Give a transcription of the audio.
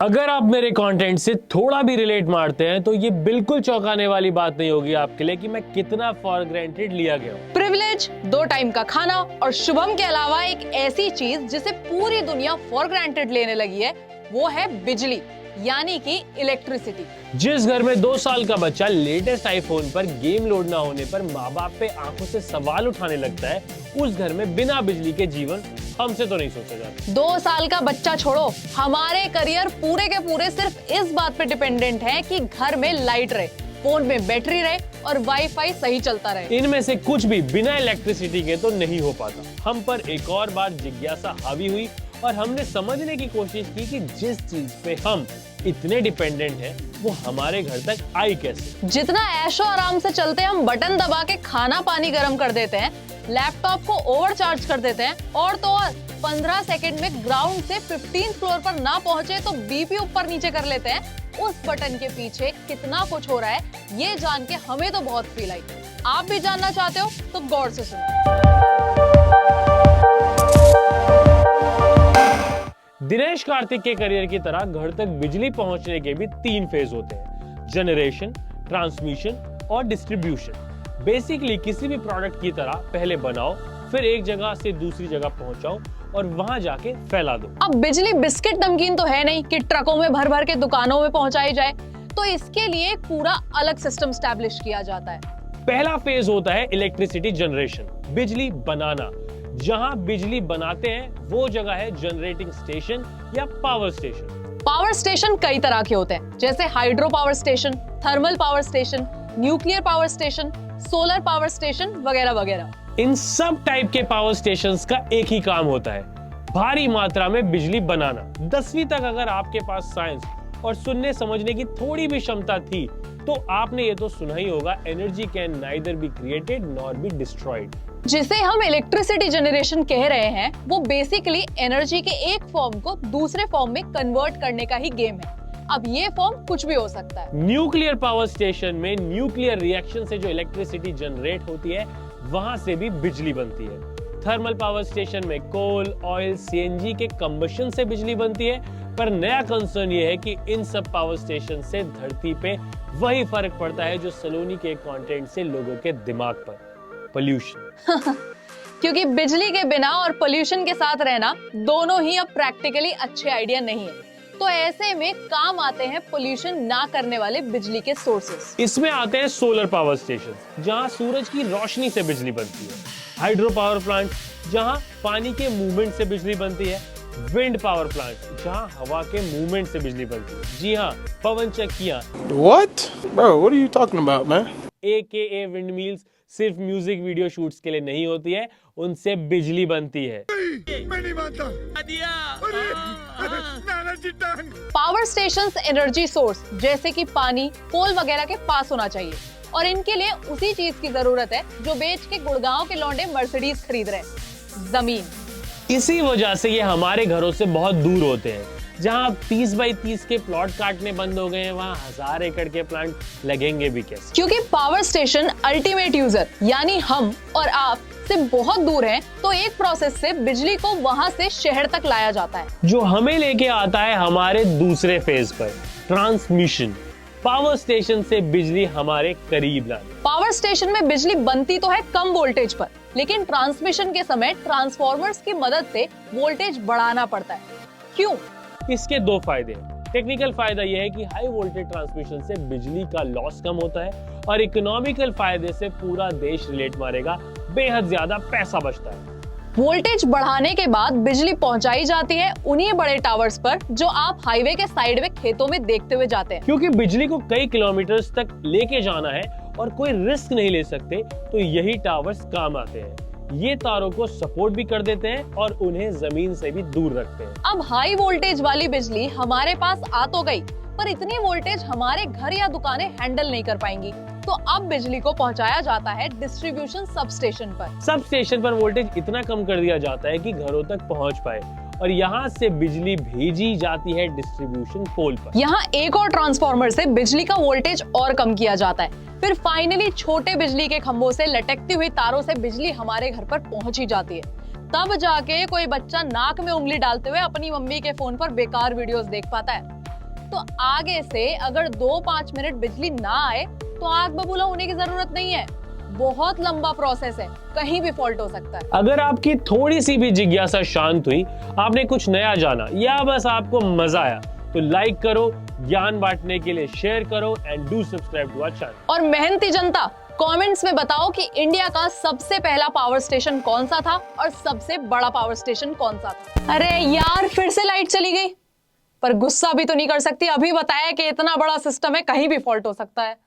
अगर आप मेरे कंटेंट से थोड़ा भी रिलेट मारते हैं तो ये बिल्कुल चौंकाने वाली बात नहीं होगी आपके लिए कि मैं कितना फॉर ग्रांटेड लिया गया हूँ। प्रिविलेज, 2 टाइम का खाना और शुभम के अलावा एक ऐसी चीज जिसे पूरी दुनिया फॉर ग्रांटेड लेने लगी है, वो है बिजली, यानी कि इलेक्ट्रिसिटी। जिस घर में 2 साल का बच्चा लेटेस्ट आईफोन पर गेम लोड ना होने पर माँ बाप पे आंखों से सवाल उठाने लगता है, उस घर में बिना बिजली के जीवन हमसे तो नहीं सोचा जाता। 2 साल का बच्चा छोड़ो, हमारे करियर पूरे के पूरे सिर्फ इस बात पे डिपेंडेंट है कि घर में लाइट रहे, फोन में बैटरी रहे और वाईफाई सही चलता रहे। इनमें से कुछ भी बिना इलेक्ट्रिसिटी के तो नहीं हो पाता। हम पर एक और बार जिज्ञासा हावी हुई और हमने समझने की कोशिश की कि जिस चीज पे हम इतने डिपेंडेंट हैं, वो हमारे घर तक आई कैसे। जितना ऐशो आराम से चलते हम बटन दबा के खाना पानी गर्म कर देते हैं, लैपटॉप को ओवरचार्ज कर देते हैं, और तो और 15 सेकंड में ग्राउंड से 15th फ्लोर पर ना पहुंचे तो बीपी ऊपर नीचे कर लेते हैं, उस बटन के पीछे कितना कुछ हो रहा है ये जान के हमें तो बहुत फील आई। आप भी जानना चाहते हो तो गौर से सुनो। दिनेश कार्तिक के करियर की तरह घर तक बिजली पहुंचने के भी 3 फेज होते हैं: जनरेशन, ट्रांसमिशन और डिस्ट्रीब्यूशन। बेसिकली किसी भी प्रोडक्ट की तरह पहले बनाओ, फिर एक जगह से दूसरी जगह पहुंचाओ और वहां जाके फैला दो। अब बिजली बिस्किट नमकीन तो है नहीं कि ट्रकों में भर भर के दुकानों में पहुंचाई जाए, तो इसके लिए एक पूरा अलग सिस्टम स्टैब्लिश किया जाता है। पहला फेज होता है इलेक्ट्रिसिटी जनरेशन, बिजली बनाना। जहां बिजली बनाते हैं वो जगह है जनरेटिंग स्टेशन या पावर स्टेशन। पावर स्टेशन कई तरह के होते हैं, जैसे hydro power station, thermal power station, nuclear power station, solar power station वगैरह वगैरह। इन सब टाइप के पावर स्टेशंस का एक ही काम होता है, भारी मात्रा में बिजली बनाना। 10वीं तक अगर आपके पास साइंस और सुनने समझने की थोड़ी भी क्षमता थी तो आपने ये तो सुना ही होगा, energy can neither be created nor be destroyed. जिसे हम इलेक्ट्रिसिटी जनरेशन कह रहे हैं, वो बेसिकली एनर्जी के एक फॉर्म को दूसरे फॉर्म में कन्वर्ट करने का ही गेम है। अब ये फॉर्म कुछ भी हो सकता है। न्यूक्लियर पावर स्टेशन में न्यूक्लियर रिएक्शन से जो इलेक्ट्रिसिटी जनरेट होती है, वहां से भी बिजली बनती है। थर्मल पावर स्टेशन में कोल, ऑयल, सीएनजी के कंबशन से बिजली बनती है। पर नया कंसर्न ये है कि इन सब पावर स्टेशन से धरती पे वही फर्क पड़ता है जो सलोनी के कंटेंट से लोगों के दिमाग पर, पोल्यूशन। क्योंकि बिजली के बिना और पोल्यूशन के साथ रहना दोनों ही अब प्रैक्टिकली अच्छे आइडिया नहीं है, तो ऐसे में काम आते हैं पोल्यूशन ना करने वाले बिजली के सोर्सेस। इसमें आते हैं सोलर पावर स्टेशन, जहां सूरज की रोशनी से बिजली बनती है। हाइड्रो पावर प्लांट, जहां पानी के मूवमेंट से बिजली बनती है। विंड पावर प्लांट, जहां हवा के मूवमेंट से बिजली बनती है। जी हाँ, पवन चक्कियां। What? Bro, what are you talking about, man? AKA wind mills सिर्फ म्यूजिक वीडियो शूट्स के लिए नहीं होती है, उनसे बिजली बनती है। मैं नहीं मानता। पावर स्टेशंस एनर्जी सोर्स जैसे कि पानी, कोल वगैरह के पास होना चाहिए, और इनके लिए उसी चीज की जरूरत है जो बेच के गुड़गांव के लौंडे मर्सिडीज खरीद रहे हैं, जमीन। इसी वजह से ये हमारे घरों से बहुत दूर होते हैं। जहां 30 बाई 30 के प्लॉट काटने बंद हो गए हैं, वहां 1000 एकड़ के प्लांट लगेंगे भी कैसे? क्योंकि पावर स्टेशन अल्टीमेट यूजर यानी हम और आप से बहुत दूर है, तो एक प्रोसेस से बिजली को वहां से शहर तक लाया जाता है, जो हमें लेके आता है हमारे दूसरे फेज पर, ट्रांसमिशन। पावर स्टेशन से बिजली हमारे करीब लाना। पावर स्टेशन में बिजली बनती तो है कम वोल्टेज पर, लेकिन ट्रांसमिशन के समय ट्रांसफॉर्मर्स की मदद से वोल्टेज बढ़ाना पड़ता है। क्यों? इसके 2 फायदे हैं। टेक्निकल फायदा यह है कि हाई वोल्टेज ट्रांसमिशन से बिजली का लॉस कम होता है, और इकोनॉमिकल फायदे से पूरा देश रिलेट मारेगा, बेहद ज्यादा पैसा बचता है। वोल्टेज बढ़ाने के बाद बिजली पहुंचाई जाती है उन्हीं बड़े टावर्स पर जो आप हाईवे के साइड में खेतों में देखते हुए जाते हैं। क्योंकि बिजली को कई किलोमीटर्स तक लेके जाना है और कोई रिस्क नहीं ले सकते, तो यही टावर्स काम आते हैं। ये तारों को सपोर्ट भी कर देते हैं और उन्हें जमीन से भी दूर रखते हैं। अब हाई वोल्टेज वाली बिजली हमारे पास आ तो गई, पर इतनी वोल्टेज हमारे घर या दुकानें हैंडल नहीं कर पाएंगी, तो अब बिजली को पहुंचाया जाता है डिस्ट्रीब्यूशन सब स्टेशन पर। सब स्टेशन पर वोल्टेज इतना कम कर दिया जाता है कि घरों तक पहुंच पाए, और यहाँ से बिजली भेजी जाती है डिस्ट्रीब्यूशन पोल पर। यहाँ एक और ट्रांसफार्मर से बिजली का वोल्टेज और कम किया जाता है, फिर फाइनली छोटे बिजली के खंभों से लटकती हुई तारों से बिजली हमारे घर पर पहुंची जाती है। तब जाके कोई बच्चा नाक में उंगली डालते हुए अपनी मम्मी के फोन पर बेकार वीडियोस देख पाता है। तो आगे से अगर 2-5 मिनट बिजली ना आए तो आग बबूला होने की जरूरत नहीं है। बहुत लंबा प्रोसेस है, कहीं भी फॉल्ट हो सकता है। अगर आपकी थोड़ी सी भी जिज्ञासा शांत हुई, आपने कुछ नया जाना या बस आपको मजा आया, तो लाइक करो, ज्ञान बांटने के लिए शेयर करो and do subscribe to our channel. और मेहनती जनता, कमेंट्स में बताओ कि इंडिया का सबसे पहला पावर स्टेशन कौन सा था और सबसे बड़ा पावर स्टेशन कौन सा था। अरे यार, फिर से लाइट चली गई। पर गुस्सा भी तो नहीं कर सकती, अभी बताया कि इतना बड़ा सिस्टम है, कहीं भी फॉल्ट हो सकता है।